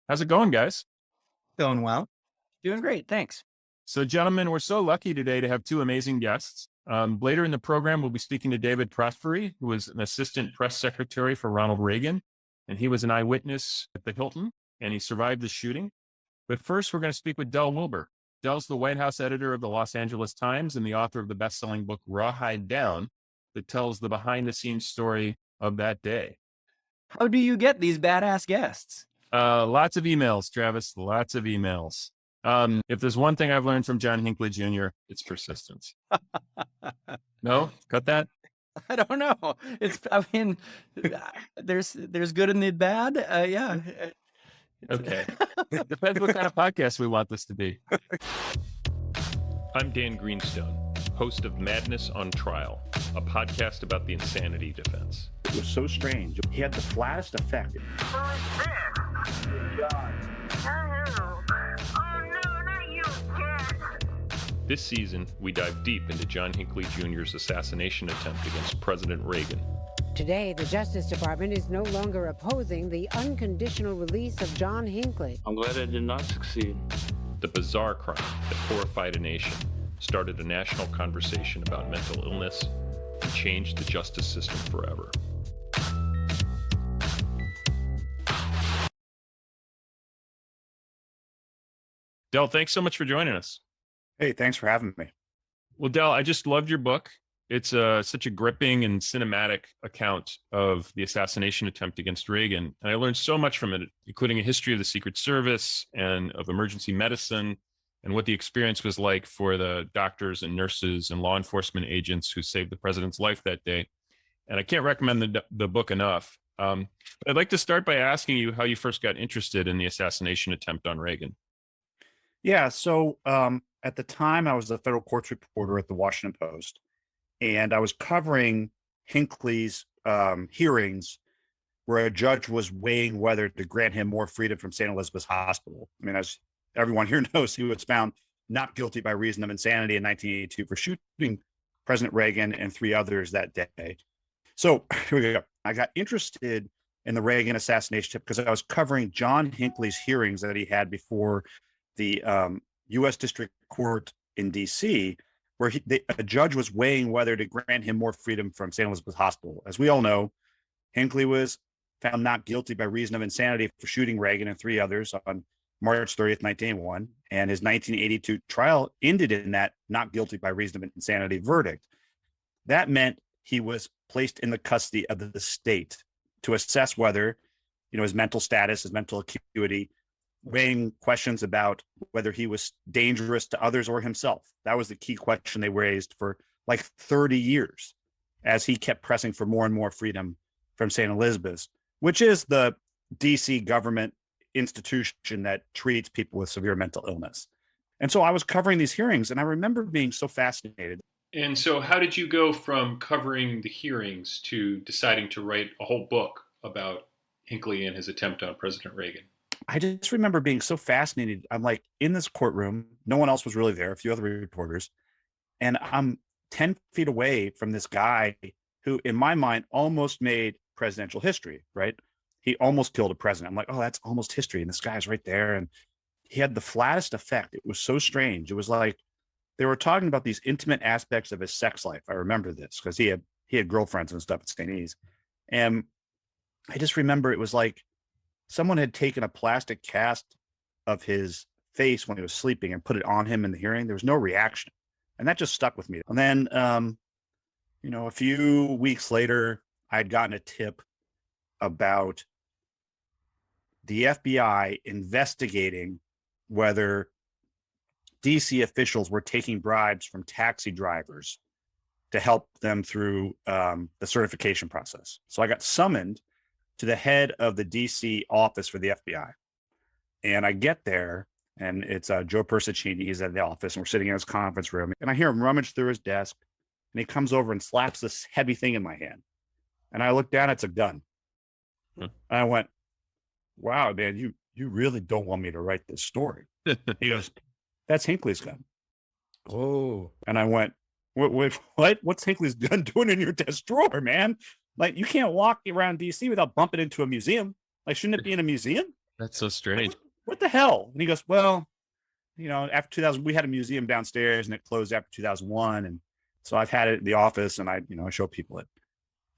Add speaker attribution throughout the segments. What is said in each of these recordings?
Speaker 1: How's it going, guys?
Speaker 2: Going well.
Speaker 3: Doing great, thanks.
Speaker 1: So, gentlemen, we're so lucky today to have two amazing guests. Later in the program, we'll be speaking to David Prosperi, who was an assistant press secretary for Ronald Reagan, and he was an eyewitness at the Hilton, and he survived the shooting. But first, we're going to speak with Del Wilber. Del's the White House editor of the Los Angeles Times and the author of the best-selling book Rawhide Down, that tells the behind-the-scenes story of that day.
Speaker 3: How do you get these badass guests?
Speaker 1: Lots of emails, Travis, lots of emails. If there's one thing I've learned from John Hinckley Jr., it's persistence. No? Cut that?
Speaker 3: I don't know. There's good and the bad. Yeah.
Speaker 1: Okay. Depends what kind of podcast we want this to be. I'm Dan Greenstone, host of Madness on Trial, a podcast about the insanity defense.
Speaker 4: It was so strange. He had the flattest effect.
Speaker 1: This season, we dive deep into John Hinckley Jr.'s assassination attempt against President Reagan.
Speaker 5: Today, the Justice Department is no longer opposing the unconditional release of John Hinckley.
Speaker 6: I'm glad I did not succeed.
Speaker 1: The bizarre crime that horrified a nation, started a national conversation about mental illness, and changed the justice system forever. Del, thanks so much for joining us.
Speaker 4: Hey, thanks for having me.
Speaker 1: Well, Del, I just loved your book. It's such a gripping and cinematic account of the assassination attempt against Reagan. And I learned so much from it, including a history of the Secret Service and of emergency medicine and what the experience was like for the doctors and nurses and law enforcement agents who saved the president's life that day. And I can't recommend the book enough. But I'd like to start by asking you how you first got interested in the assassination attempt on Reagan.
Speaker 4: Yeah, so at the time, I was a federal courts reporter at the Washington Post, and I was covering Hinckley's hearings where a judge was weighing whether to grant him more freedom from St. Elizabeth's Hospital. I mean, as everyone here knows, he was found not guilty by reason of insanity in 1982 for shooting President Reagan and three others that day. So here we go. I got interested in the Reagan assassination attempt because I was covering John Hinckley's hearings that he had before the U.S. District Court in D.C., where a judge was weighing whether to grant him more freedom from St. Elizabeth's Hospital. As we all know, Hinckley was found not guilty by reason of insanity for shooting Reagan and three others on March 30th, 1981, and his 1982 trial ended in that not guilty by reason of insanity verdict. That meant he was placed in the custody of the state to assess whether, his mental status, his mental acuity, weighing questions about whether he was dangerous to others or himself. That was the key question they raised for like 30 years as he kept pressing for more and more freedom from St. Elizabeth's, which is the DC government institution that treats people with severe mental illness. And so I was covering these hearings, and I remember being so fascinated.
Speaker 1: And so how did you go from covering the hearings to deciding to write a whole book about Hinckley and his attempt on President Reagan?
Speaker 4: I just remember being so fascinated. I'm like in this courtroom. No one else was really there, a few other reporters. And I'm 10 feet away from this guy who, in my mind, almost made presidential history, right? He almost killed a president. I'm like, oh, that's almost history. And this guy's right there. And he had the flattest effect. It was so strange. It was like they were talking about these intimate aspects of his sex life. I remember this because he had girlfriends and stuff at St. E's. And I just remember it was like someone had taken a plastic cast of his face when he was sleeping and put it on him in the hearing. There was no reaction. And that just stuck with me. And then, a few weeks later, I had gotten a tip about the FBI investigating whether DC officials were taking bribes from taxi drivers to help them through the certification process. So I got summoned to the head of the DC office for the FBI. And I get there, and it's Joe Persicini. He's at the office, and we're sitting in his conference room. And I hear him rummage through his desk, and he comes over and slaps this heavy thing in my hand. And I look down, it's a gun. And I went, wow, man, you really don't want me to write this story. He goes, that's Hinckley's gun.
Speaker 2: Oh.
Speaker 4: And I went, what? What's Hinckley's gun doing in your desk drawer, man? Like, you can't walk around DC without bumping into a museum. Like, shouldn't it be in a museum?
Speaker 1: That's so strange.
Speaker 4: What the hell? And he goes, well, after 2000, we had a museum downstairs and it closed after 2001. And so I've had it in the office and I show people it.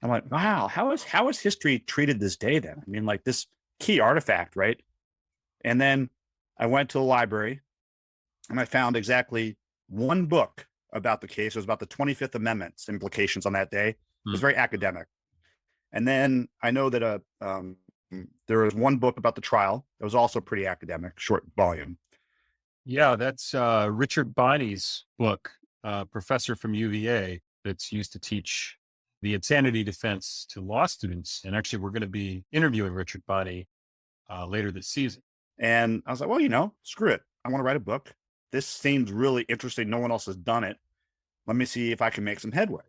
Speaker 4: I'm like, wow, how is history treated this day then? I mean, like this key artifact, right? And then I went to the library and I found exactly one book about the case. It was about the 25th Amendment's implications on that day. It was very academic. And then I know that there was one book about the trial. It was also pretty academic, short volume.
Speaker 6: Yeah, that's Richard Bonney's book, professor from UVA, that's used to teach the insanity defense to law students. And actually, we're going to be interviewing Richard Bonney later this season.
Speaker 4: And I was like, well, screw it. I want to write a book. This seems really interesting. No one else has done it. Let me see if I can make some headway.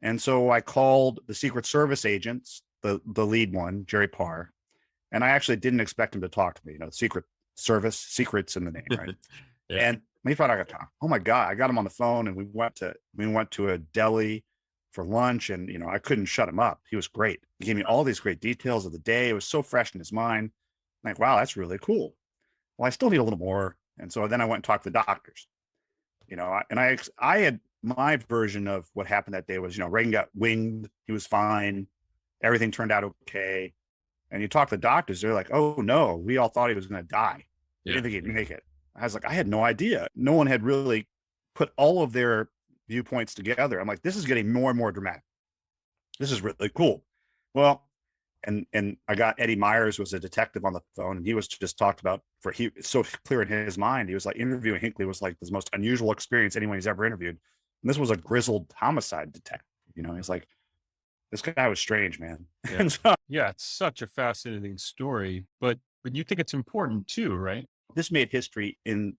Speaker 4: And so I called the Secret Service agents, the lead one, Jerry Parr, and I actually didn't expect him to talk to me. Secret Service, secrets in the name, right?
Speaker 1: Yeah.
Speaker 4: And he thought I got talk. Oh my God, I got him on the phone, and we went to a deli for lunch, and I couldn't shut him up. He was great. He gave me all these great details of the day. It was so fresh in his mind. I'm like, wow, that's really cool. Well, I still need a little more, and so then I went and talked to the doctors. I had my version of what happened that day was, Reagan got winged. He was fine. Everything turned out okay. And you talk to the doctors, they're like, oh no, we all thought he was going to die. We didn't think he'd make it. I was like, I had no idea. No one had really put all of their viewpoints together. I'm like, this is getting more and more dramatic. This is really cool. Well, and I got Eddie Myers, who was a detective, on the phone, and he was just talked about it's so clear in his mind. He was like, interviewing Hinckley was like the most unusual experience anyone he's ever interviewed. And this was a grizzled homicide detective. He's like, this guy was strange, man.
Speaker 1: Yeah.
Speaker 4: And so
Speaker 6: Yeah, it's such a fascinating story, but you think it's important too, right?
Speaker 4: this made history in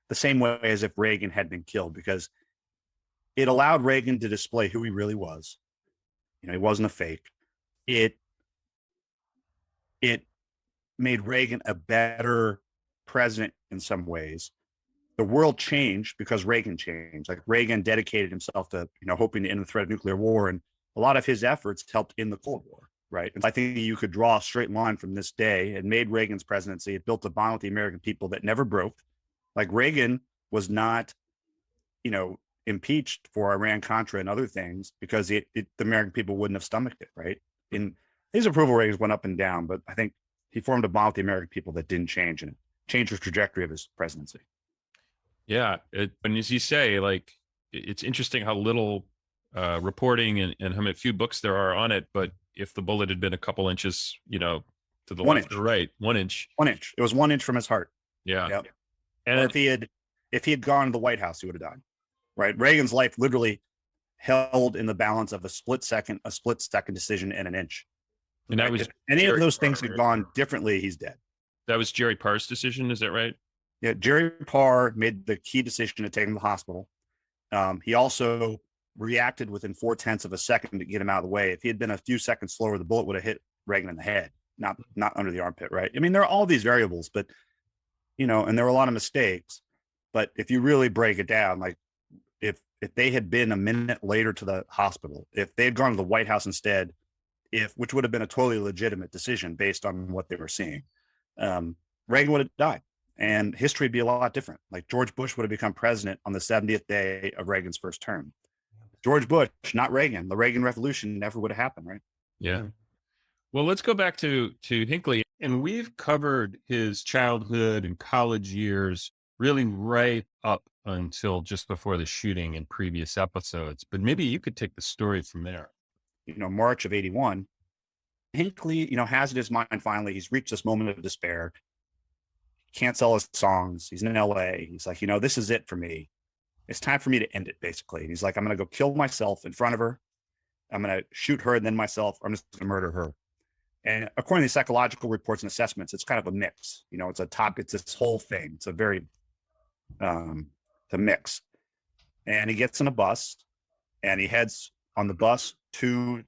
Speaker 4: the same way as if Reagan had been killed, because it allowed Reagan to display who he really was. He wasn't a fake. It made Reagan a better president in some ways. The world changed because Reagan changed. Like, Reagan dedicated himself to, hoping to end the threat of nuclear war. And a lot of his efforts helped in the Cold War, right? And I think you could draw a straight line from this day. It made Reagan's presidency. It built a bond with the American people that never broke. Like, Reagan was not, impeached for Iran-Contra and other things because the American people wouldn't have stomached it, right? And his approval ratings went up and down, but I think he formed a bond with the American people that didn't change, and it changed the trajectory of his presidency.
Speaker 1: Yeah. And as you say, like, it's interesting how little reporting and how few books there are on it. But if the bullet had been a couple inches, to the
Speaker 4: 1
Speaker 1: left
Speaker 4: inch.
Speaker 1: or right, 1 inch.
Speaker 4: 1 inch. It was 1 inch from his heart.
Speaker 1: Yeah.
Speaker 4: Yep.
Speaker 1: And
Speaker 4: Or if he had gone to the White House, he would have died. Right? Reagan's life literally held in the balance of a split second decision and an inch.
Speaker 1: and that was
Speaker 4: If any of
Speaker 1: Jerry
Speaker 4: those things
Speaker 1: Parr.
Speaker 4: had gone differently, he's dead.
Speaker 1: That was Jerry Parr's decision. Is that right?
Speaker 4: Yeah, Jerry Parr made the key decision to take him to the hospital. He also reacted within 0.4 of a second to get him out of the way. If he had been a few seconds slower, the bullet would have hit Reagan in the head, not under the armpit, right? I mean, there are all these variables, but and there were a lot of mistakes. But if you really break it down, like, if they had been a minute later to the hospital, if they had gone to the White House instead, which would have been a totally legitimate decision based on what they were seeing, Reagan would have died, and history would be a lot different. Like, George Bush would have become president on the 70th day of Reagan's first term. George Bush, not Reagan. The Reagan Revolution never would have happened, right?
Speaker 1: Yeah. Well, let's go back to Hinckley.
Speaker 6: And we've covered his childhood and college years really right up until just before the shooting in previous episodes. But maybe you could take the story from there.
Speaker 4: March of 81, Hinckley, has in his mind, finally, he's reached this moment of despair. He can't sell his songs. He's in LA. He's like, this is it for me. It's time for me to end it, basically. And he's like, I'm going to go kill myself in front of her. I'm going to shoot her and then myself. Or I'm just going to murder her. And according to psychological reports and assessments, it's kind of a mix. It's this whole thing. It's a very, it's a mix. And he gets in a bus and he heads on the bus to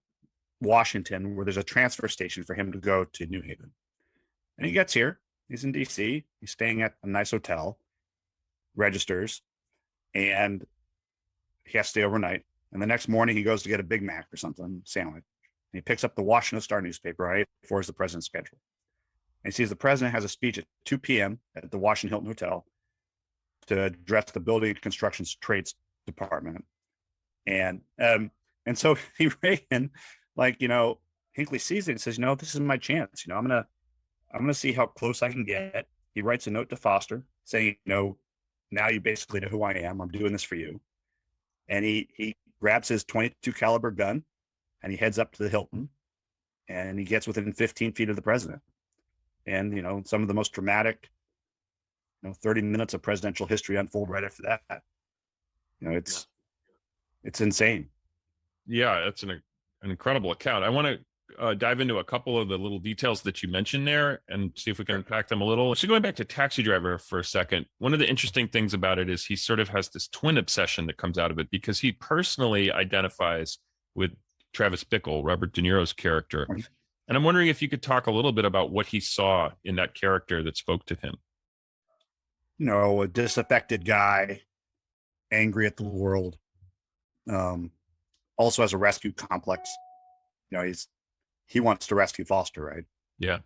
Speaker 4: Washington, where there's a transfer station for him to go to New Haven. And he gets here. He's in DC. He's staying at a nice hotel, registers, and he has to stay overnight. And the next morning he goes to get a Big Mac or something, sandwich. And he picks up the Washington Star newspaper right before the president's schedule. And he sees the president has a speech at 2 p.m. at the Washington Hilton Hotel to address the Building and Construction Trades Department. And so Reagan, Hinckley sees it and says, this is my chance. I'm gonna see how close I can get. He writes a note to Foster saying, now you basically know who I am. I'm doing this for you. And he grabs his .22 caliber gun and he heads up to the Hilton and he gets within 15 feet of the president. And, some of the most dramatic, 30 minutes of presidential history unfold right after that. It's insane.
Speaker 1: Yeah, that's an incredible account. I want to dive into a couple of the little details that you mentioned there and see if we can unpack them a little. So going back to Taxi Driver for a second, one of the interesting things about it is he sort of has this twin obsession that comes out of it because he personally identifies with Travis Bickle, Robert De Niro's character. And I'm wondering if you could talk a little bit about what he saw in that character that spoke to him.
Speaker 4: A disaffected guy, angry at the world, also has a rescue complex. He wants to rescue Foster, right?
Speaker 1: Yeah.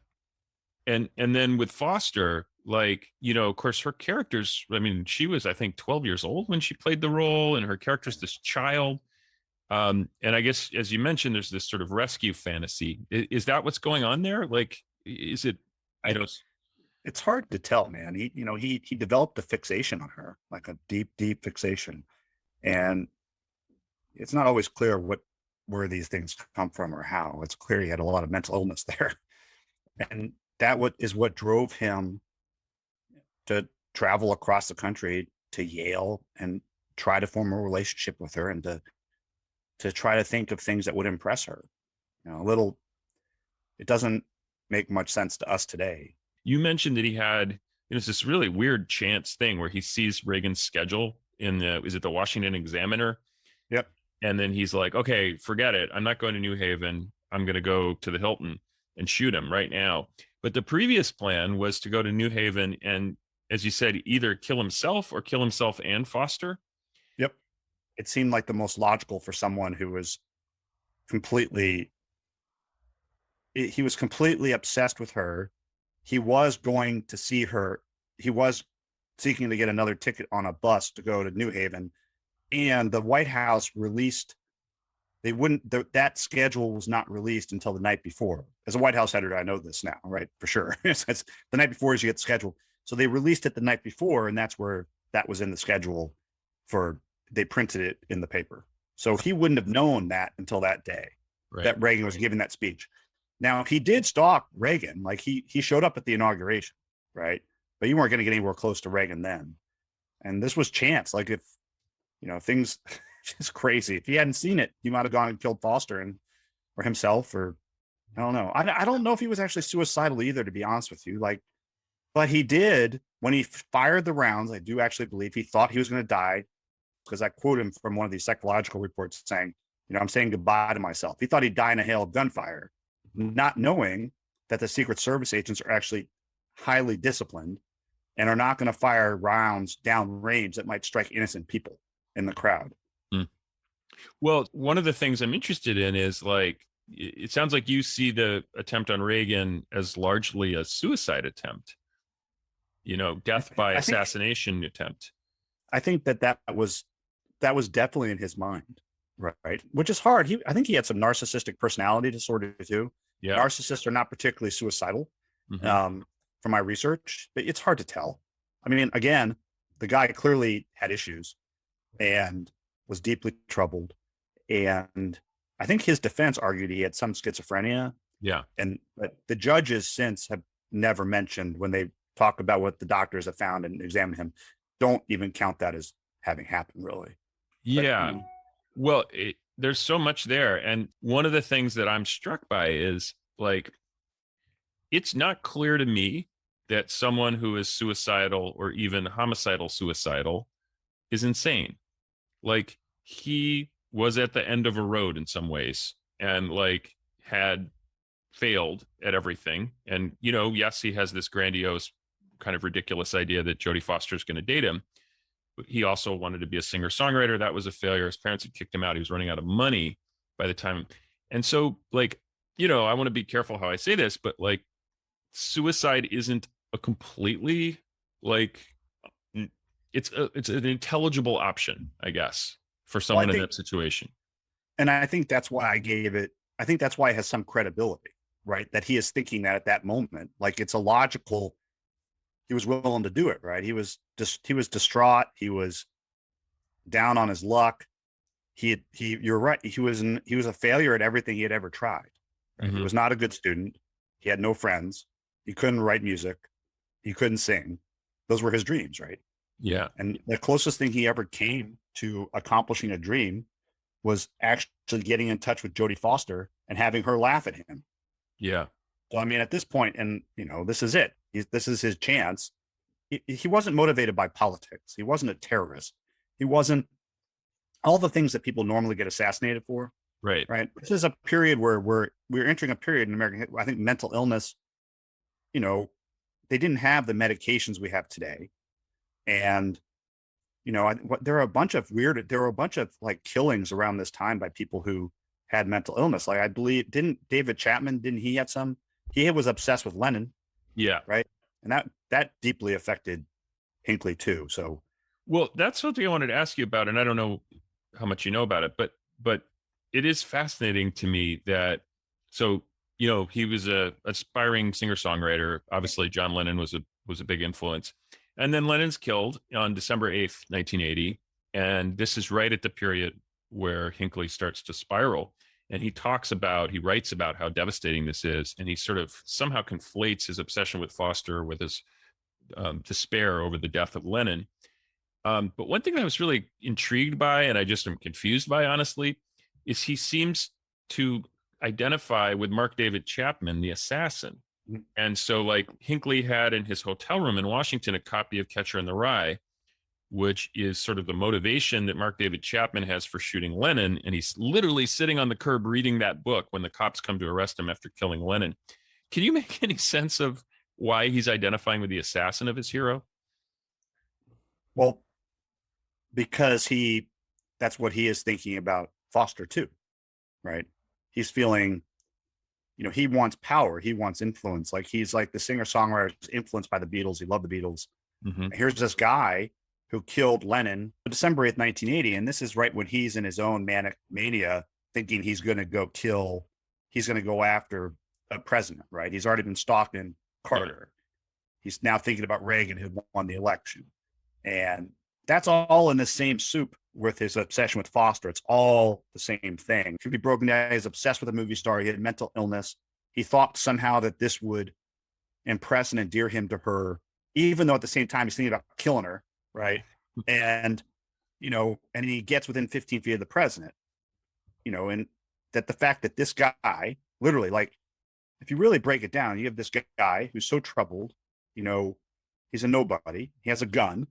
Speaker 1: And then with Foster, of course, her character's, she was, I think, 12 years old when she played the role, and her character's this child. And I guess, as you mentioned, there's this sort of rescue fantasy. Is that what's going on there? Is it,
Speaker 4: it's hard to tell, man. He developed a fixation on her, like a deep, deep fixation. And it's not always clear where these things come from or how. It's clear he had a lot of mental illness there. And that is what drove him to travel across the country to Yale and try to form a relationship with her and to try to think of things that would impress her. It doesn't make much sense to us today.
Speaker 1: You mentioned that he had, this really weird chance thing where he sees Reagan's schedule is it the Washington Examiner?
Speaker 4: Yep.
Speaker 1: And then he's like, okay, forget it. I'm not going to New Haven. I'm going to go to the Hilton and shoot him right now. But the previous plan was to go to New Haven and, as you said, either kill himself or kill himself and Foster.
Speaker 4: Yep. It seemed like the most logical for someone who was completely obsessed with her. He was going to see her. He was seeking to get another ticket on a bus to go to New Haven. And the White House released, that schedule was not released until the night before. As a White House editor, I know this now, right? For sure. It's the night before is you get the schedule. So they released it the night before, and that's where that was in the schedule they printed it in the paper. So he wouldn't have known that until that day, right, that Reagan was giving that speech. Now, he did stalk Reagan. He showed up at the inauguration, right? But you weren't going to get anywhere close to Reagan then. And this was chance. If things just crazy. If he hadn't seen it, he might have gone and killed Foster or himself, or I don't know. I don't know if he was actually suicidal either, to be honest with you. But he did, when he fired the rounds, I do actually believe he thought he was going to die, because I quote him from one of these psychological reports saying, I'm saying goodbye to myself. He thought he'd die in a hail of gunfire, not knowing that the Secret Service agents are actually highly disciplined and are not going to fire rounds down range that might strike innocent people in the crowd.
Speaker 1: Well, one of the things I'm interested in is it sounds like you see the attempt on Reagan as largely a suicide attempt, death by assassination attempt.
Speaker 4: I think that was definitely in his mind, right? Which is hard. I think he had some narcissistic personality disorder too. Yeah. Narcissists are not particularly suicidal, from my research, but it's hard to tell. Again, the guy clearly had issues and was deeply troubled. And I think his defense argued he had some schizophrenia.
Speaker 1: Yeah.
Speaker 4: But the judges since have never mentioned, when they talk about what the doctors have found and examined him, don't even count that as having happened, really.
Speaker 1: Yeah. Well, there's so much there. And one of the things that I'm struck by is it's not clear to me that someone who is suicidal or even homicidal suicidal is insane. He was at the end of a road in some ways and had failed at everything. And, yes, he has this grandiose kind of ridiculous idea that Jodie Foster is going to date him. But he also wanted to be a singer-songwriter. That was a failure. His parents had kicked him out. He was running out of money by the time. And so, I want to be careful how I say this, but suicide isn't a completely like it's an intelligible option, I guess, for someone in that situation.
Speaker 4: And I think that's why I gave it. I think that's why it has some credibility, right? That he is thinking that at that moment, like it's a logical. He was willing to do it, right? He was distraught. He was down on his luck. You're right. He was a failure at everything he had ever tried. Right?
Speaker 1: Mm-hmm.
Speaker 4: He was not a good student. He had no friends. He couldn't write music. He couldn't sing. Those were his dreams, right?
Speaker 1: Yeah.
Speaker 4: And the closest thing he ever came to accomplishing a dream was actually getting in touch with Jodie Foster and having her laugh at him.
Speaker 1: Yeah.
Speaker 4: So, I mean, at this point, and this is it. This is his chance. He wasn't motivated by politics. He wasn't a terrorist. He wasn't all the things that people normally get assassinated for.
Speaker 1: Right.
Speaker 4: Right. This is a period where we're entering a period in American. I think mental illness. They didn't have the medications we have today, and there were a bunch of like killings around this time by people who had mental illness. Like I believe, didn't David Chapman? Didn't he have some? He was obsessed with Lenin.
Speaker 1: Yeah.
Speaker 4: Right. And that deeply affected Hinckley too. So,
Speaker 1: well, that's something I wanted to ask you about, and I don't know how much you know about it, but it is fascinating to me that he was a aspiring singer-songwriter. Obviously, John Lennon was a big influence, and then Lennon's killed on December 8th, 1980, and this is right at the period where Hinckley starts to spiral. And he writes about how devastating this is. And he sort of somehow conflates his obsession with Foster with his despair over the death of Lennon. But one thing that I was really intrigued by, and I just am confused by, honestly, is he seems to identify with Mark David Chapman, the assassin. Mm-hmm. And so like Hinckley had in his hotel room in Washington a copy of Catcher in the Rye, which is sort of the motivation that Mark David Chapman has for shooting Lennon. And he's literally sitting on the curb reading that book when the cops come to arrest him after killing Lennon. Can you make any sense of why he's identifying with the assassin of his hero?
Speaker 4: Well, because that's what he is thinking about Foster too, right? He's feeling, he wants power. He wants influence. Like he's like the singer-songwriter influenced by the Beatles. He loved the Beatles. Mm-hmm. Here's this guy who killed Lennon December 8th, 1980. And this is right when he's in his own manic mania, thinking he's going to go after a president, right? He's already been stalking Carter. He's now thinking about Reagan, who won the election. And that's all in the same soup with his obsession with Foster. It's all the same thing. It could be broken down. He's obsessed with a movie star. He had mental illness. He thought somehow that this would impress and endear him to her, even though at the same time he's thinking about killing her. Right. And, and he gets within 15 feet of the president, and that the fact that this guy literally, like, if you really break it down, you have this guy who's so troubled, he's a nobody. He has a gun,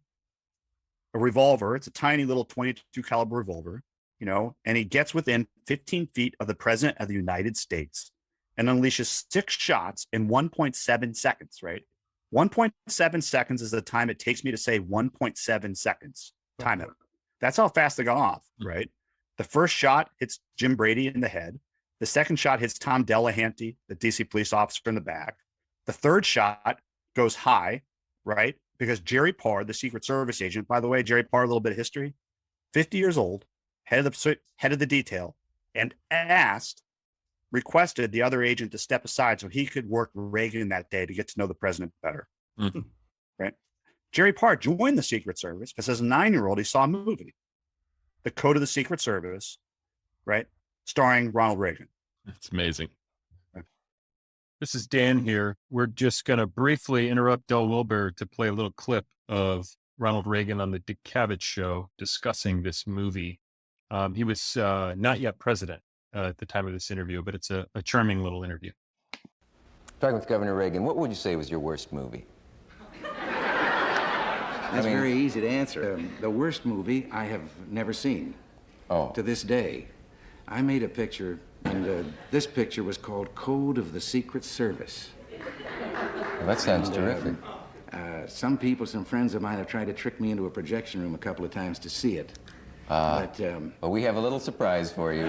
Speaker 4: a revolver. It's a tiny little 22 caliber revolver, and he gets within 15 feet of the president of the United States and unleashes 6 shots in 1.7 seconds. Right. 1.7 seconds is the time it takes me to say 1.7 seconds. Time it. That's how fast they got off, right? The first shot hits Jim Brady in the head. The second shot hits Tom Delahanty, the DC police officer, in the back. The third shot goes high, right? Because Jerry Parr, the Secret Service agent, by the way, Jerry Parr, a little bit of history, 50 years old, head of the detail, and requested the other agent to step aside so he could work with Reagan that day to get to know the president better. Mm-hmm. Right. Jerry Parr joined the Secret Service because as a 9-year-old, he saw a movie, The Code of the Secret Service, right? Starring Ronald Reagan.
Speaker 1: That's amazing.
Speaker 6: This is Dan here. We're just going to briefly interrupt Del Wilber to play a little clip of Ronald Reagan on the Dick Cavett show discussing this movie. He was not yet president at the time of this interview, but it's a charming little interview.
Speaker 7: Talking with Governor Reagan, what would you say was your worst movie?
Speaker 8: That's very easy to answer. The worst movie I have never seen.
Speaker 7: Oh.
Speaker 8: To this day. I made a picture, and this picture was called Code of the Secret Service.
Speaker 7: Well, that sounds terrific.
Speaker 8: Some people, some friends of mine have tried to trick me into a projection room a couple of times to see it.
Speaker 7: But we have a little surprise for you.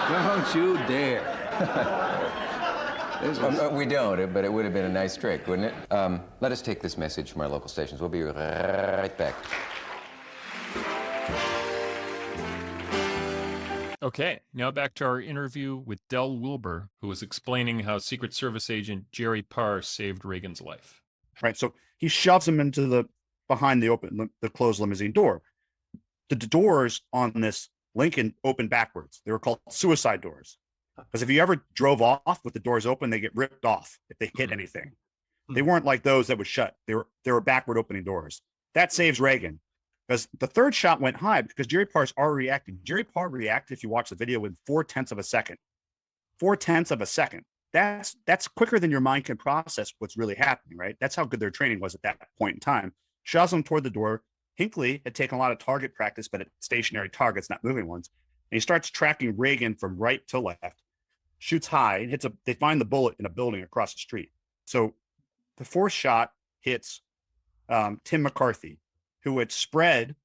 Speaker 8: Don't you dare.
Speaker 7: We don't, but it would have been a nice trick, wouldn't it? Let us take this message from our local stations. We'll be right back.
Speaker 1: Okay, now back to our interview with Del Wilber, who was explaining how Secret Service agent Jerry Parr saved Reagan's life.
Speaker 4: Right. So he shoves him into behind the closed limousine door. The doors on this Lincoln open backwards. They were called suicide doors. Because if you ever drove off with the doors open, they get ripped off if they hit anything. They weren't like those that would shut. They were backward opening doors. That saves Reagan. Because the third shot went high because Jerry Parr's already reacting. Jerry Parr reacted, if you watch the video, with 0.4 of a second. 0.4 of a second. That's quicker than your mind can process what's really happening, right? That's how good their training was at that point in time. Shoves him toward the door. Hinckley had taken a lot of target practice, but at stationary targets, not moving ones. And he starts tracking Reagan from right to left, shoots high, and they find the bullet in a building across the street. So the fourth shot hits Tim McCarthy, who had spread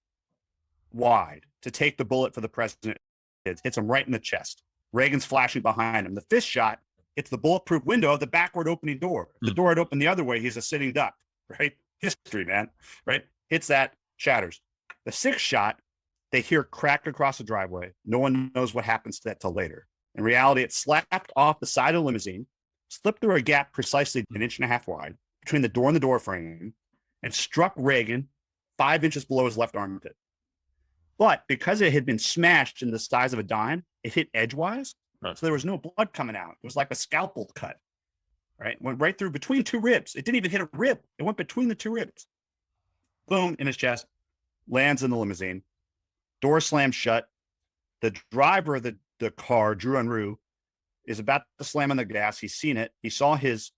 Speaker 4: wide to take the bullet for the president. It hits him right in the chest. Reagan's flashing behind him. The fifth shot hits the bulletproof window of the backward opening door. If the door had opened the other way, he's a sitting duck, right? History, man, right? Hits that, shatters. The sixth shot, they hear crack across the driveway. No one knows what happens to that till later. In reality, it slapped off the side of the limousine, slipped through a gap precisely 1.5 inches wide between the door and the door frame, and struck Reagan 5 inches below his left armpit. But because it had been smashed in the size of a dime, it hit edgewise. So there was no blood coming out. It was like a scalpel cut, right? Went right through between two ribs. It didn't even hit a rib. It went between the two ribs. Boom, in his chest, lands in the limousine. Door slams shut. The driver of the car, Drew Unruh, is about to slam on the gas. He's seen it. He saw his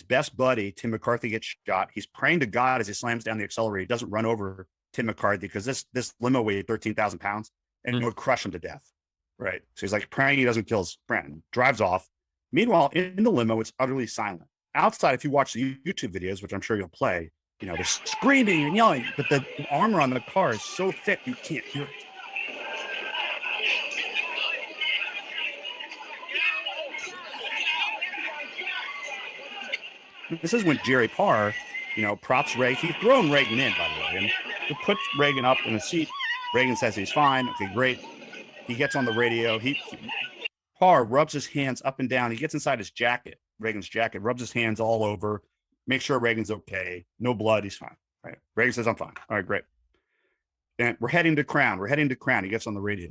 Speaker 4: best buddy, Tim McCarthy, get shot. He's praying to God as he slams down the accelerator. He doesn't run over Tim McCarthy because this limo weighed 13,000 pounds and it would crush him to death. Right. So he's like praying he doesn't kill his friend. Drives off. Meanwhile, in the limo, it's utterly silent. Outside, if you watch the YouTube videos, which I'm sure you'll play, they're screaming and yelling, but the armor on the car is so thick you can't hear it. This is when Jerry Parr, props Reagan. He's thrown Reagan in, by the way, and he puts Reagan up in a seat. Reagan says he's fine. Okay, great. He gets on the radio. Parr rubs his hands up and down. He gets inside his jacket, Reagan's jacket, rubs his hands all over, makes sure Reagan's okay. No blood. He's fine. Right. Reagan says, I'm fine. All right, great. And we're heading to Crown. He gets on the radio.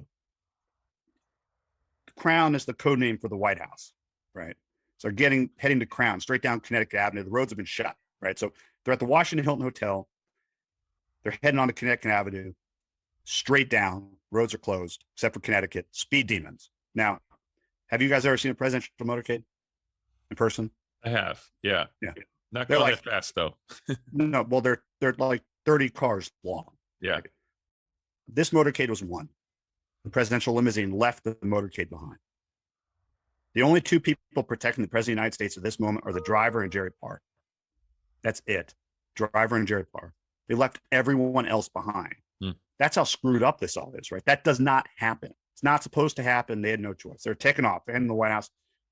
Speaker 4: Crown is the code name for the White House, right? So they're heading to Crown, straight down Connecticut Avenue. The roads have been shut, right? So they're at the Washington Hilton Hotel. They're heading on to Connecticut Avenue, straight down. Roads are closed, except for Connecticut. Speed demons. Now, have you guys ever seen a presidential motorcade in person?
Speaker 1: I have. Yeah.
Speaker 4: Yeah.
Speaker 1: Not
Speaker 4: They're
Speaker 1: going
Speaker 4: like-
Speaker 1: that fast, though.
Speaker 4: No, well, they're like 30 cars long.
Speaker 1: Yeah.
Speaker 4: This motorcade was one. The presidential limousine left the motorcade behind. The only two people protecting the president of the United States at this moment are the driver and Jerry Parr. That's it. Driver and Jerry Parr. They left everyone else behind. That's how screwed up this all is, right? That does not happen. It's not supposed to happen. They had no choice. They're taking off. They're in the White House.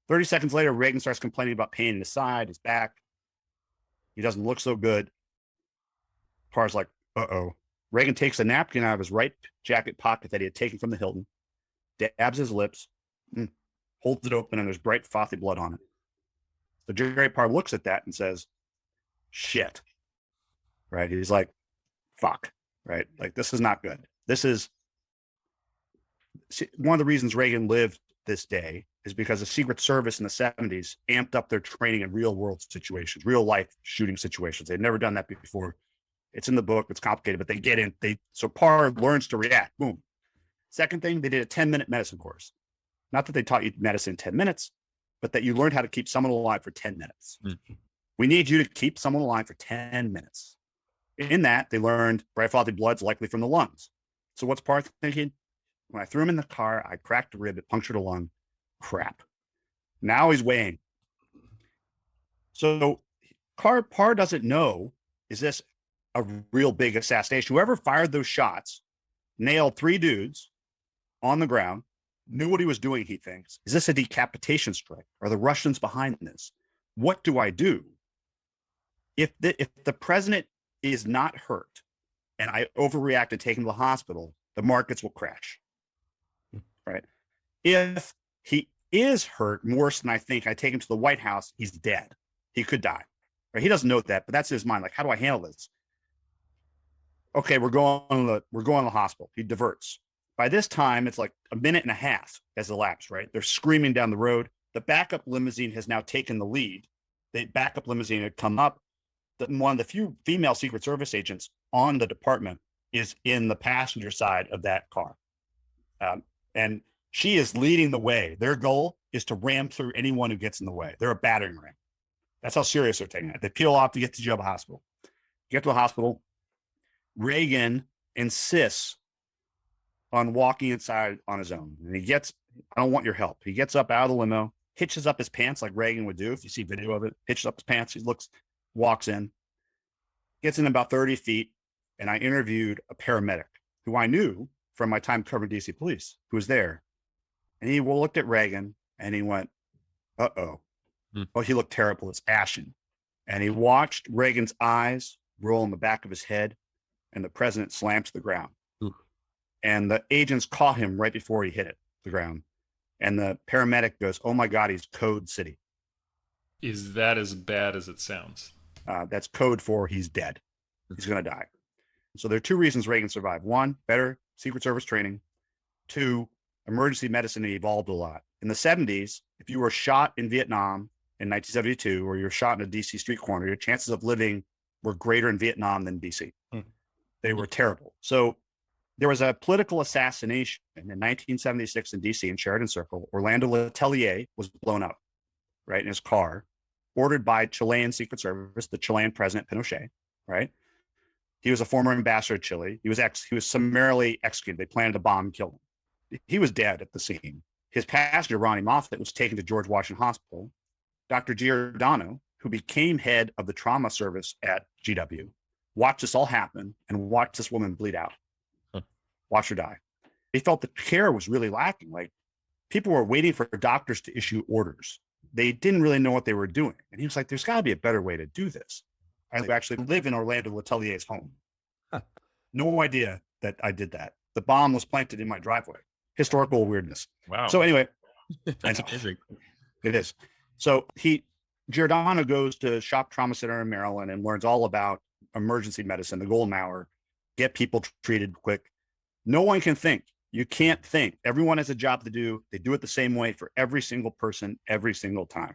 Speaker 4: 30 seconds later, Reagan starts complaining about pain in his side, his back. He doesn't look so good. Parr's like, uh-oh. Reagan takes a napkin out of his right jacket pocket that he had taken from the Hilton, dabs his lips, holds it open, and there's bright frothy blood on it. So Jerry Parr looks at that and says, shit. Right? He's like, fuck. Right? Like, this is not good. This is one of the reasons Reagan lived this day is because the Secret Service in the 70s amped up their training in real world situations, real life shooting situations. They'd never done that before. It's in the book. It's complicated, but they get in. So Parr learns to react. Boom. Second thing, they did a 10-minute medicine course. Not that they taught you medicine in 10 minutes, but that you learned how to keep someone alive for 10 minutes. We need you to keep someone alive for 10 minutes. In that, they learned bright frothy blood's likely from the lungs. So what's Parr thinking? When I threw him in the car, I cracked a rib, it punctured a lung. Crap. Now he's weighing. So Parr doesn't know, is this a real big assassination? Whoever fired those shots nailed 3 dudes on the ground, knew what he was doing, he thinks. Is this a decapitation strike? Are the Russians behind this? What do I do? If the president is not hurt and I overreact and take him to the hospital, the markets will crash, right? If he is hurt worse than I think, I take him to the White House, he's dead. He could die, right? He doesn't know that, but that's in his mind. Like, how do I handle this? Okay, we're going to the hospital. He diverts. By this time, it's like a minute and a half has elapsed, right? They're screaming down the road. The backup limousine has now taken the lead. The backup limousine had come up. One of the few female Secret Service agents on the department is in the passenger side of that car. And she is leading the way. Their goal is to ram through anyone who gets in the way. They're a battering ram. That's how serious they're taking it. They peel off to get to the hospital. Get to the hospital. Reagan insists on walking inside on his own. And I don't want your help. He gets up out of the limo, hitches up his pants like Reagan would do. If you see video of it, hitches up his pants. Walks in, gets in about 30 feet. And I interviewed a paramedic who I knew from my time covering DC police, who was there. And he looked at Reagan and he went, uh-oh. Oh, he looked terrible. It's ashen. And he watched Reagan's eyes roll in the back of his head, and the president slammed to the ground.
Speaker 1: Ooh.
Speaker 4: And the agents caught him right before he hit the ground. And the paramedic goes, oh my God, he's Code City.
Speaker 1: Is that as bad as it sounds?
Speaker 4: That's code for he's dead. He's going to die. So there are two reasons Reagan survived. One, better Secret Service training. Two, emergency medicine evolved a lot. In the 70s, if you were shot in Vietnam in 1972, or you were shot in a DC street corner, your chances of living were greater in Vietnam than DC. They were terrible. So there was a political assassination in 1976 in DC in Sheridan Circle. Orlando Letelier was blown up, right, in his car, ordered by Chilean Secret Service, the Chilean President Pinochet, right? He was a former ambassador to Chile. He was summarily executed. They planned to bomb and kill him. He was dead at the scene. His passenger, Ronnie Moffett, was taken to George Washington Hospital. Dr. Giordano, who became head of the trauma service at GW, watched this all happen and watched this woman bleed out, watch her die. He felt the care was really lacking. Like, people were waiting for doctors to issue orders. They didn't really know what they were doing. And he was like, there's got to be a better way to do this. I actually live in Orlando Letelier's home. No idea that I did that. The bomb was planted in my driveway. Historical weirdness.
Speaker 1: Wow.
Speaker 4: So anyway,
Speaker 1: That's amazing.
Speaker 4: it is. So Giordano goes to Shock Trauma Center in Maryland and learns all about emergency medicine, the golden hour, get people treated quick. No one can think. You can't think. Everyone has a job to do. They do it the same way for every single person, every single time.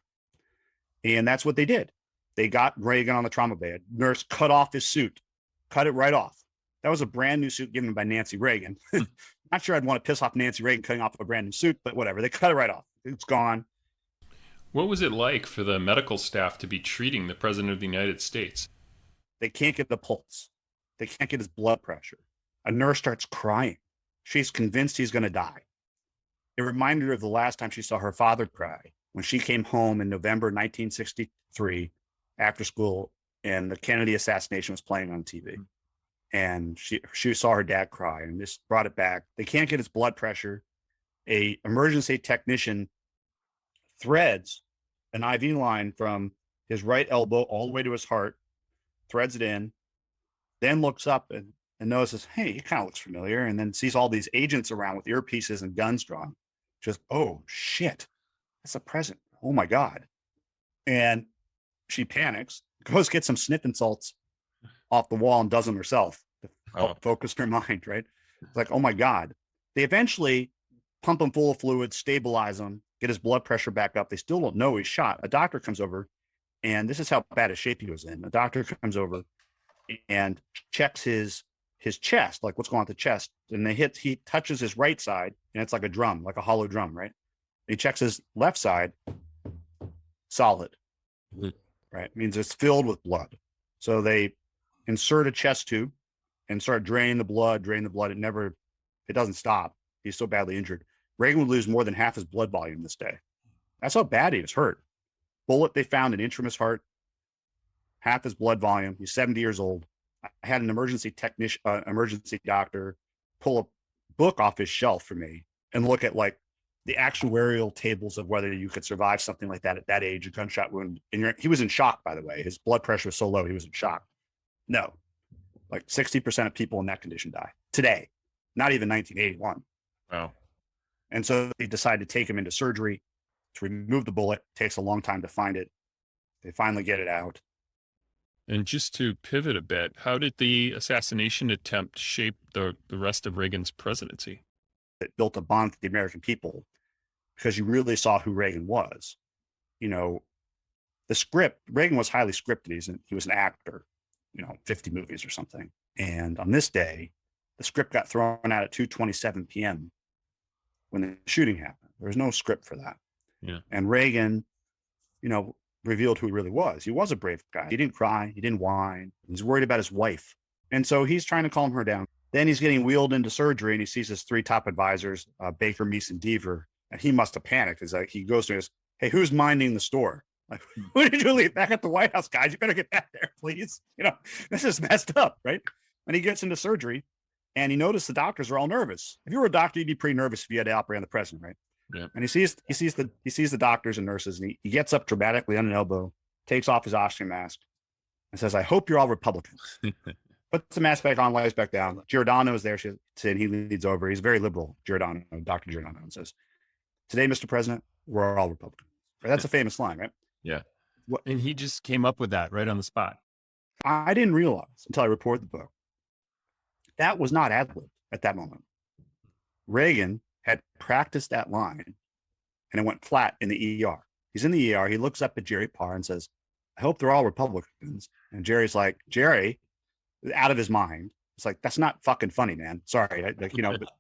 Speaker 4: And that's what they did. They got Reagan on the trauma bed. Nurse cut off his suit, cut it right off. That was a brand new suit given by Nancy Reagan. Not sure I'd want to piss off Nancy Reagan cutting off a brand new suit, but whatever. They cut it right off. It's gone.
Speaker 1: What was it like for the medical staff to be treating the President of the United States?
Speaker 4: They can't get the pulse. They can't get his blood pressure. A nurse starts crying. She's convinced he's going to die. It reminded her of the last time she saw her father cry when she came home in November 1963 after school and the Kennedy assassination was playing on TV. And she saw her dad cry, and this brought it back. They can't get his blood pressure. A emergency technician threads an IV line from his right elbow all the way to his heart, threads it in, then looks up and notices, hey, he kind of looks familiar, and then sees all these agents around with earpieces and guns drawn. Just, oh, shit, that's the president. Oh, my God. And she panics, goes get some sniffing salts off the wall and does them herself to help focus her mind, right? It's like, oh, my God. They eventually pump him full of fluid, stabilize him, get his blood pressure back up. They still don't know he's shot. A doctor comes over, and this is how bad a shape he was in. A doctor comes over and checks his chest, like what's going on with the chest. And he touches his right side, and it's like a drum, like a hollow drum, right? He checks his left side, solid, right? It means it's filled with blood. So they insert a chest tube and start draining the blood. It doesn't stop. He's so badly injured. Reagan would lose more than half his blood volume this day. That's how bad he was hurt. Bullet they found an inch from his heart, half his blood volume. He's 70 years old. I had an emergency doctor pull a book off his shelf for me and look at like the actuarial tables of whether you could survive something like that at that age, a gunshot wound. And he was in shock, by the way. His blood pressure was so low, he was in shock. No, like 60% of people in that condition die today, not even 1981.
Speaker 1: Wow.
Speaker 4: And so they decided to take him into surgery to remove the bullet. It takes a long time to find it. They finally get it out.
Speaker 1: And just to pivot a bit, how did the assassination attempt shape the rest of Reagan's presidency?
Speaker 4: It built a bond with the American people because you really saw who Reagan was. You know, the script, Reagan was highly scripted. He was an actor, 50 movies or something. And on this day, the script got thrown out at 2:27 p.m. when the shooting happened. There was no script for that.
Speaker 1: Yeah.
Speaker 4: And Reagan, revealed who he really was. He was a brave guy. He didn't cry. He didn't whine. He's worried about his wife. And so he's trying to calm her down. Then he's getting wheeled into surgery and he sees his three top advisors, Baker, Meese, and Deaver. And he must have panicked. It's like he goes to his, hey, who's minding the store? Like, who did you leave back at the White House, guys? You better get back there, please. This is messed up, right? And he gets into surgery and he noticed the doctors are all nervous. If you were a doctor, you'd be pretty nervous if you had to operate on the president, right?
Speaker 1: Yeah.
Speaker 4: And he sees the doctors and nurses, and he gets up dramatically on an elbow, takes off his oxygen mask, and says, "I hope you're all Republicans." Puts the mask back on, lies back down. Giordano is there. He leads over. He's very liberal, Giordano, Dr. Giordano, and says, "Today, Mr. President, we're all Republicans." Right? That's a famous line, right?
Speaker 1: Yeah.
Speaker 6: And he just came up with that right on the spot.
Speaker 4: I didn't realize until I reported the book that was not ad-libbed at that moment. Reagan had practiced that line and it went flat in the ER. He's in the ER. He looks up at Jerry Parr and says, "I hope they're all Republicans." And Jerry's like, Jerry, out of his mind. It's like, that's not fucking funny, man. Sorry. But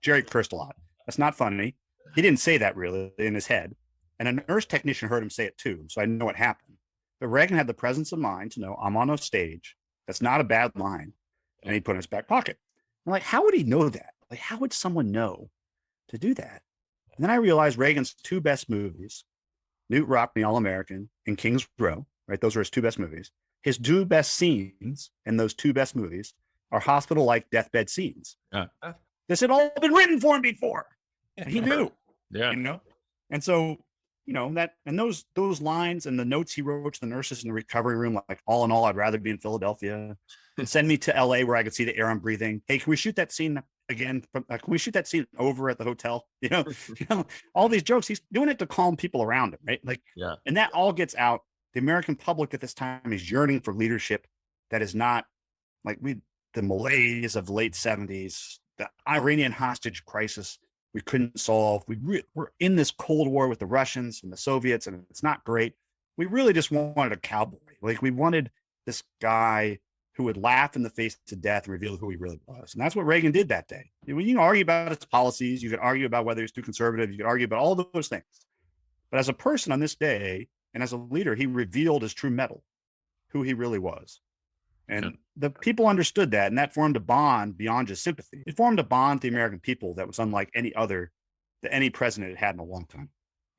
Speaker 4: Jerry cursed a lot. That's not funny. He didn't say that really in his head. And a nurse technician heard him say it too. So I know what happened. But Reagan had the presence of mind to know I'm on a stage. That's not a bad line. And he put it in his back pocket. I'm like, how would he know that? Like, how would someone know to do that? And then I realized Reagan's two best movies, Newt Rockney, All-American, and King's Row, right? Those are his two best movies. His two best scenes in those two best movies are hospital-like deathbed scenes. This had all been written for him before. And he knew.
Speaker 1: Yeah.
Speaker 4: And so, those lines and the notes he wrote to the nurses in the recovery room, like, all in all, I'd rather be in Philadelphia. Send me to LA where I could see the air I'm breathing. Hey, can we shoot that scene again? Can we shoot that scene over at the hotel? All these jokes. He's doing it to calm people around him, right? Like,
Speaker 1: Yeah.
Speaker 4: And that all gets out. The American public at this time is yearning for leadership that is not like the malaise of the late 70s, the Iranian hostage crisis we couldn't solve. We're in this Cold War with the Russians and the Soviets, and it's not great. We really just wanted a cowboy. Like, we wanted this guy who would laugh in the face to death and reveal who he really was. And that's what Reagan did that day. You can argue about his policies. You could argue about whether he's too conservative. You could argue about all those things. But as a person on this day and as a leader, he revealed his true mettle, who he really was. And the people understood that, and that formed a bond beyond just sympathy. It formed a bond with the American people that was unlike any other that any president had in a long time.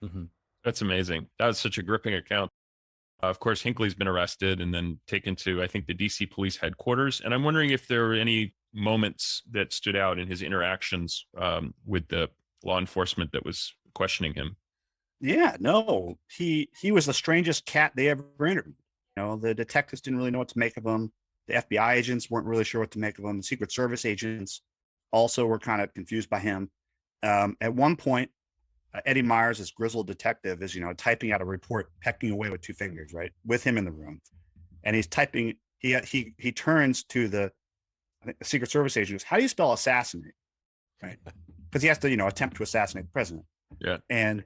Speaker 1: Mm-hmm. That's amazing. That was such a gripping account. Of course, Hinckley's been arrested and then taken to, I think, the DC police headquarters. And I'm wondering if there were any moments that stood out in his interactions with the law enforcement that was questioning him.
Speaker 4: Yeah, no, he was the strangest cat they ever interviewed. The detectives didn't really know what to make of him. The FBI agents weren't really sure what to make of him. The Secret Service agents also were kind of confused by him. At one point, Eddie Myers, this grizzled detective, is, typing out a report, pecking away with two fingers, right, with him in the room. And he's typing, he turns to the Secret Service agent, how do you spell assassinate? Right. Because he has to, attempt to assassinate the president.
Speaker 1: Yeah.
Speaker 4: And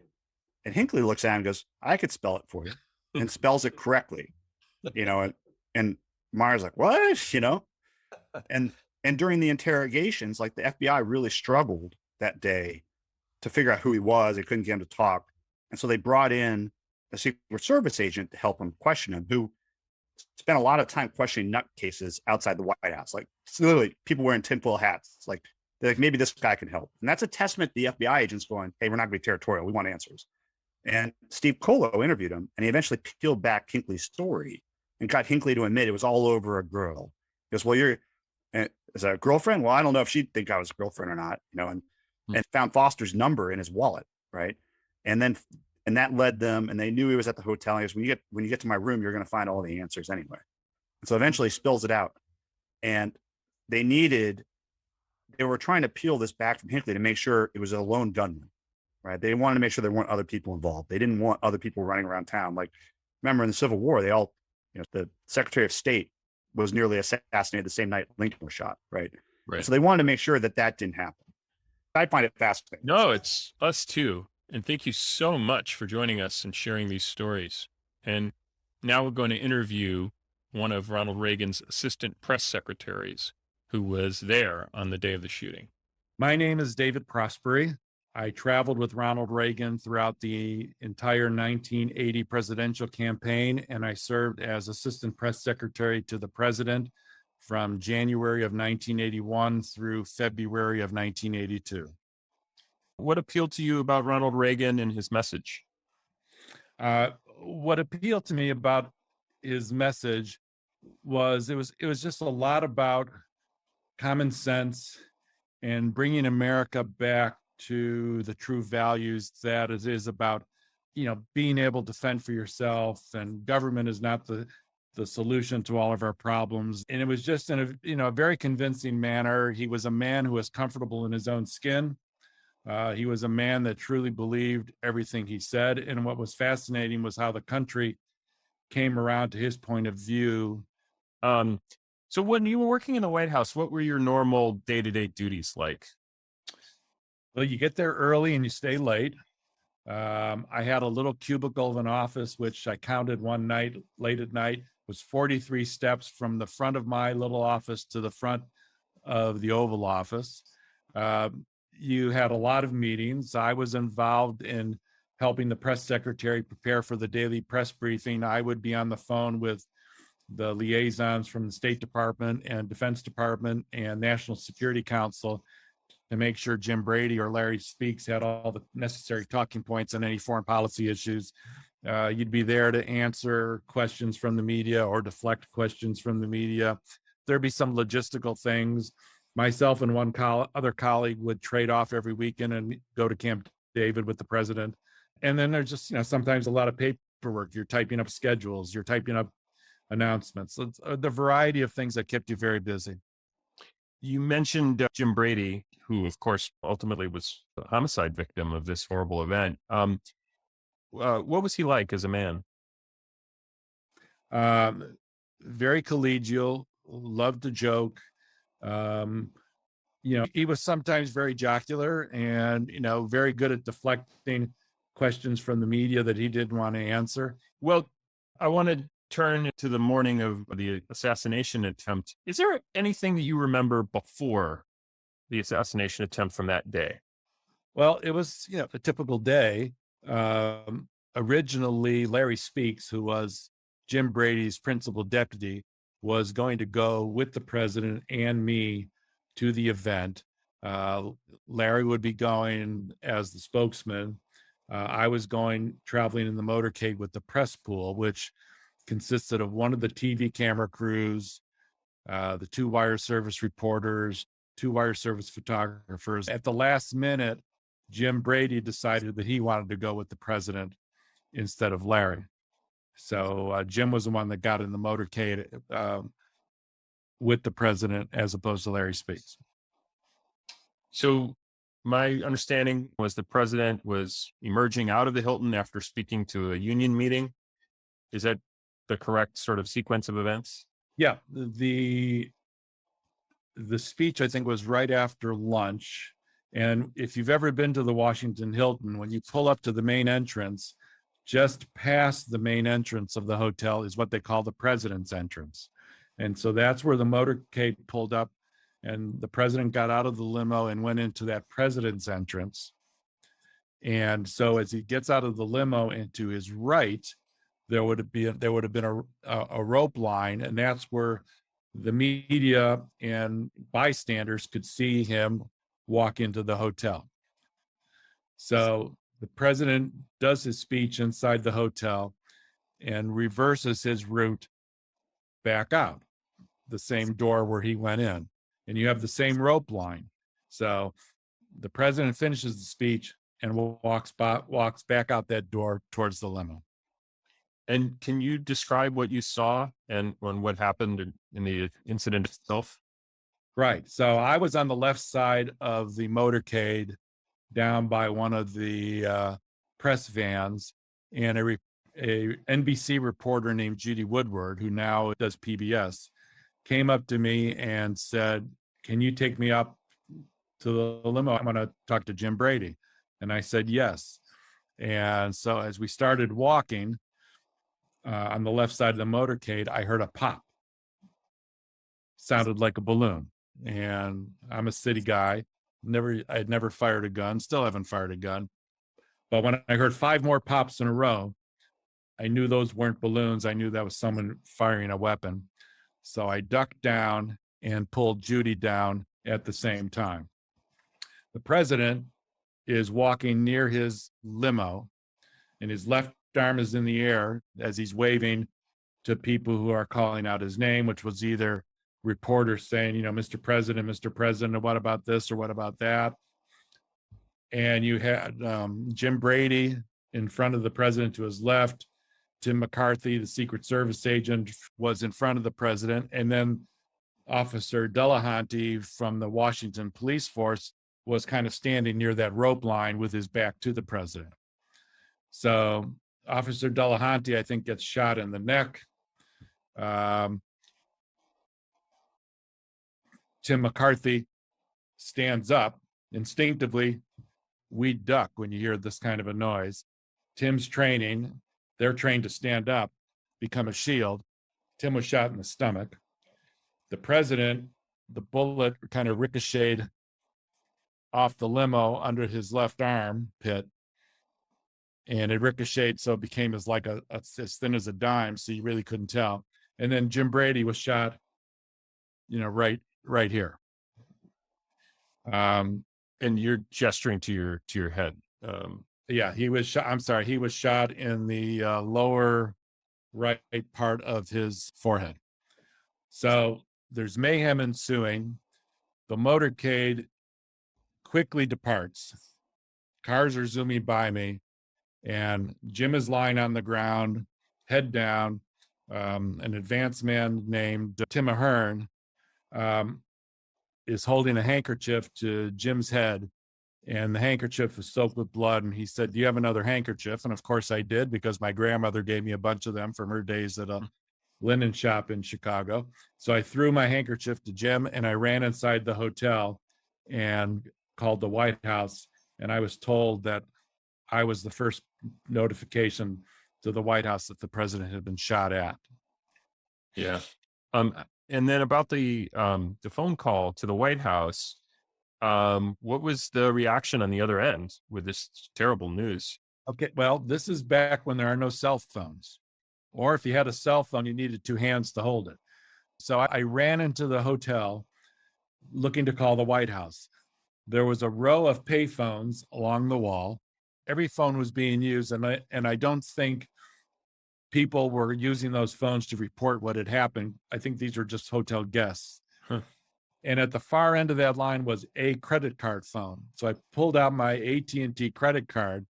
Speaker 4: Hinckley looks at him and goes, I could spell it for you, and spells it correctly. And Myers like, what? And during the interrogations, like, the FBI really struggled that day to figure out who he was. They couldn't get him to talk. And so they brought in a Secret Service agent to help him question him, who spent a lot of time questioning nutcases outside the White House. Like, literally people wearing tinfoil hats. It's like, they're like, maybe this guy can help. And that's a testament to the FBI agents going, hey, we're not going to be territorial. We want answers. And Steve Colo interviewed him, and he eventually peeled back Hinckley's story and got Hinckley to admit it was all over a girl. He goes, well, is that a girlfriend? Well, I don't know if she'd think I was a girlfriend or not, and found Foster's number in his wallet, right? And that led them, and they knew he was at the hotel. And he goes, when you get to my room, you're going to find all the answers anyway. And so eventually he spills it out. And they were trying to peel this back from Hinckley to make sure it was a lone gunman, right? They wanted to make sure there weren't other people involved. They didn't want other people running around town. Like, remember in the Civil War, the Secretary of State was nearly assassinated the same night Lincoln was shot, right?
Speaker 1: Right.
Speaker 4: So they wanted to make sure that didn't happen. I find it fascinating.
Speaker 1: No, it's us too. And thank you so much for joining us and sharing these stories. And now we're going to interview one of Ronald Reagan's assistant press secretaries who was there on the day of the shooting.
Speaker 9: My name is David Prosperi. I traveled with Ronald Reagan throughout the entire 1980 presidential campaign, and I served as assistant press secretary to the president from January of 1981 through February of 1982.
Speaker 1: What appealed to you about Ronald Reagan and his message?
Speaker 9: What appealed to me about his message was it was just a lot about common sense and bringing America back to the true values that it is about, being able to fend for yourself, and government is not the solution to all of our problems. And it was just in a very convincing manner. He was a man who was comfortable in his own skin. He was a man that truly believed everything he said. And what was fascinating was how the country came around to his point of view.
Speaker 1: So when you were working in the White House, what were your normal day-to-day duties like?
Speaker 9: Well, you get there early and you stay late. I had a little cubicle of an office, which I counted one night late at night, was 43 steps from the front of my little office to the front of the Oval Office. You had a lot of meetings. I was involved in helping the press secretary prepare for the daily press briefing. I would be on the phone with the liaisons from the State Department and Defense Department and National Security Council to make sure Jim Brady or Larry Speaks had all the necessary talking points on any foreign policy issues. You'd be there to answer questions from the media or deflect questions from the media. There'd be some logistical things. Myself and one other colleague would trade off every weekend and go to Camp David with the president. And then there's just, sometimes a lot of paperwork. You're typing up schedules, you're typing up announcements. So it's the variety of things that kept you very busy.
Speaker 1: You mentioned Jim Brady, who, of course, ultimately was a homicide victim of this horrible event. What was he like as a man?
Speaker 9: Very collegial, loved to joke. He was sometimes very jocular and, very good at deflecting questions from the media that he didn't want to answer.
Speaker 1: Well, I want to turn to the morning of the assassination attempt. Is there anything that you remember before the assassination attempt from that day?
Speaker 9: Well, it was, a typical day. Originally, Larry Speaks, who was Jim Brady's principal deputy, was going to go with the president and me to the event. Larry would be going as the spokesman. I was traveling in the motorcade with the press pool, which consisted of one of the TV camera crews, the 2 wire service reporters, 2 wire service photographers. At the last minute, Jim Brady decided that he wanted to go with the president instead of Larry. So Jim was the one that got in the motorcade with the president as opposed to Larry Speaks.
Speaker 1: So my understanding was the president was emerging out of the Hilton after speaking to a union meeting. Is that the correct sort of sequence of events?
Speaker 9: Yeah, the speech, I think, was right after lunch. And if you've ever been to the Washington Hilton, when you pull up to the main entrance, just past the main entrance of the hotel is what they call the president's entrance. And so that's where the motorcade pulled up, and the president got out of the limo and went into that president's entrance. And so as he gets out of the limo and to his right, there would have been a rope line, and that's where the media and bystanders could see him walk into the hotel. So the president does his speech inside the hotel and reverses his route back out the same door where he went in. And you have the same rope line. So the president finishes the speech, and walks back out that door towards the limo.
Speaker 6: And can you describe what you saw and what happened in the incident itself?
Speaker 9: Right. So I was on the left side of the motorcade down by one of the press vans, and a NBC reporter named Jodie Woodward, who now does PBS, came up to me and said, "Can you take me up to the limo? I'm going to talk to Jim Brady." And I said, yes. And so as we started walking on the left side of the motorcade, I heard a pop. Sounded like a balloon. And I'm a city guy. I'd never fired a gun, still haven't fired a gun. But when I heard 5 more pops in a row, I knew those weren't balloons. I knew that was someone firing a weapon. So I ducked down and pulled Jodie down at the same time. The president is walking near his limo, and his left arm is in the air as he's waving to people who are calling out his name, which was either reporters saying, Mr. President, what about this or what about that? And you had Jim Brady in front of the president to his left. Tim McCarthy, the Secret Service agent, was in front of the president. And then Officer Delahanty from the Washington police force was kind of standing near that rope line with his back to the president. So Officer Delahanty, I think, gets shot in the neck. Tim McCarthy stands up. Instinctively, we duck when you hear this kind of a noise. Tim's training, they're trained to stand up, become a shield. Tim was shot in the stomach. The president, the bullet kind of ricocheted off the limo under his left arm pit, and it ricocheted, so it became as thin as a dime, so you really couldn't tell. And then Jim Brady was shot, right here.
Speaker 6: And you're gesturing to your head.
Speaker 9: Yeah, he was shot. I'm sorry, he was shot in the lower right part of his forehead. So there's mayhem ensuing. The motorcade quickly departs. Cars are zooming by me, and Jim is lying on the ground, head down. An advanced man named Tim Ahern is holding a handkerchief to Jim's head, and the handkerchief was soaked with blood. And he said, "Do you have another handkerchief?" And of course I did, because my grandmother gave me a bunch of them from her days at a linen shop in Chicago. So I threw my handkerchief to Jim, and I ran inside the hotel and called the White House. And I was told that I was the first notification to the White House that the president had been shot at.
Speaker 6: Yeah. And then about the phone call to the White House, what was the reaction on the other end with this terrible news?
Speaker 9: Okay, well, this is back when there are no cell phones. Or if you had a cell phone, you needed 2 hands to hold it. So I ran into the hotel looking to call the White House. There was a row of pay phones along the wall. Every phone was being used, and I don't think people were using those phones to report what had happened. I think these were just hotel guests.
Speaker 6: Huh.
Speaker 9: And at the far end of that line was a credit card phone. So I pulled out my AT&T credit card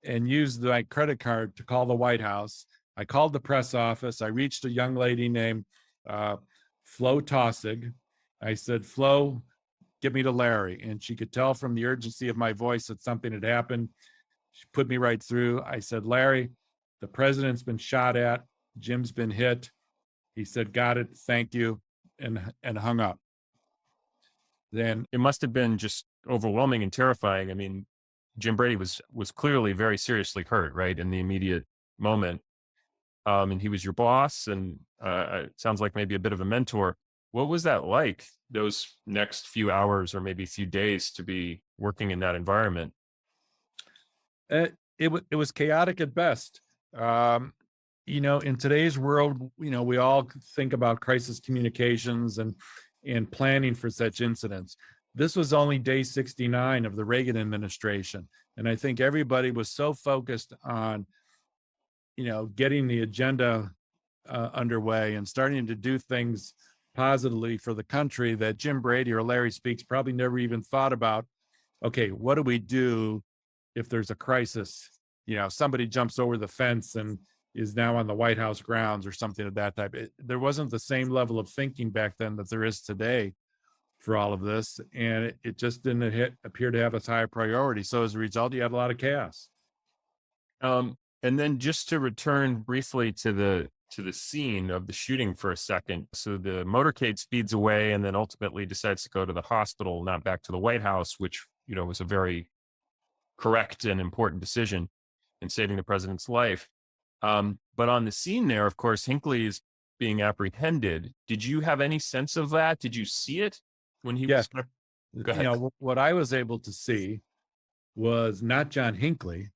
Speaker 9: and used my credit card to call the White House. I called the press office. I reached a young lady named Flo Tossig. I said, "Flo, get me to Larry." And she could tell from the urgency of my voice that something had happened. She put me right through. I said, "Larry, the president's been shot at. Jim's been hit." He said, "Got it. Thank you," and hung up. Then
Speaker 6: It must have been just overwhelming and terrifying. I mean, Jim Brady was clearly very seriously hurt, right, in the immediate moment. And he was your boss, and it sounds like maybe a bit of a mentor. What was that like, those next few hours or maybe few days to be working in that environment?
Speaker 9: it was chaotic at best. In today's world, we all think about crisis communications and planning for such incidents. This was only day 69 of the Reagan administration. And I think everybody was so focused on, getting the agenda underway and starting to do things positively for the country that Jim Brady or Larry Speaks probably never even thought about, okay, what do we do if there's a crisis, somebody jumps over the fence and is now on the White House grounds or something of that type. There wasn't the same level of thinking back then that there is today for all of this. And it just didn't appear to have as high a priority. So as a result, you had a lot of chaos.
Speaker 1: And then just to return briefly to the scene of the shooting for a second. So the motorcade speeds away and then ultimately decides to go to the hospital, not back to the White House, which, was a very correct and important decision in saving the president's life. But on the scene there, of course, Hinckley is being apprehended. Did you have any sense of that? Did you see it when he
Speaker 9: Yes.
Speaker 1: was? Go ahead.
Speaker 9: What I was able to see was not John Hinckley,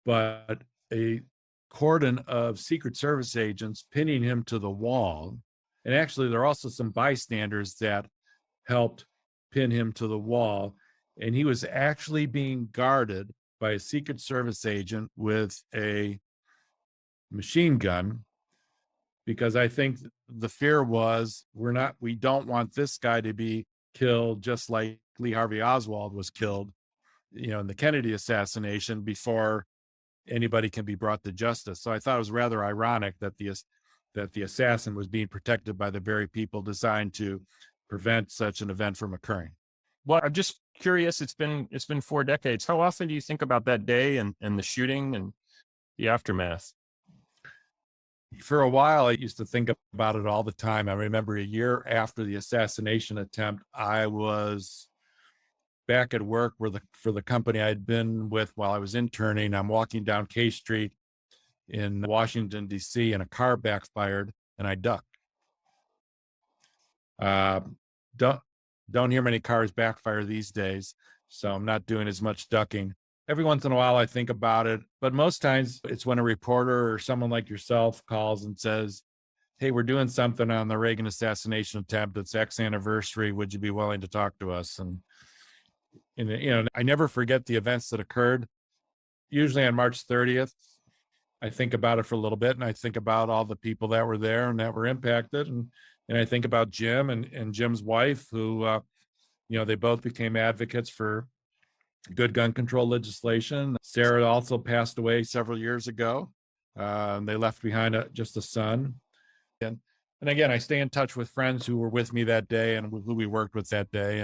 Speaker 9: but a cordon of Secret Service agents pinning him to the wall. And actually, there are also some bystanders that helped pin him to the wall. And he was actually being guarded by a Secret Service agent with a machine gun, because I think the fear was we don't want this guy to be killed just like Lee Harvey Oswald was killed, in the Kennedy assassination before anybody can be brought to justice. So I thought it was rather ironic that the assassin was being protected by the very people designed to prevent such an event from occurring.
Speaker 1: Well, I'm just curious. It's been 4 decades. How often do you think about that day and the shooting and the aftermath?
Speaker 9: For a while, I used to think about it all the time. I remember a year after the assassination attempt, I was back at work for the company I'd been with while I was interning. I'm walking down K Street in Washington, D.C., and a car backfired, and I ducked. Don't hear many cars backfire these days, so I'm not doing as much ducking. Every once in a while, I think about it, but most times it's when a reporter or someone like yourself calls and says, "Hey, we're doing something on the Reagan assassination attempt. It's X anniversary. Would you be willing to talk to us?" And I never forget the events that occurred. Usually on March 30th, I think about it for a little bit, and I think about all the people that were there and that were impacted, and I think about Jim and Jim's wife, who they both became advocates for good gun control legislation. Sarah also passed away several years ago. They left behind just a son. And again, I stay in touch with friends who were with me that day and who we worked with that day.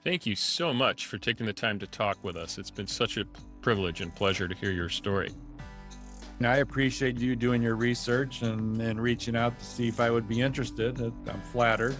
Speaker 1: Thank you so much for taking the time to talk with us. It's been such a privilege and pleasure to hear your story.
Speaker 9: And I appreciate you doing your research and reaching out to see if I would be interested. I'm flattered.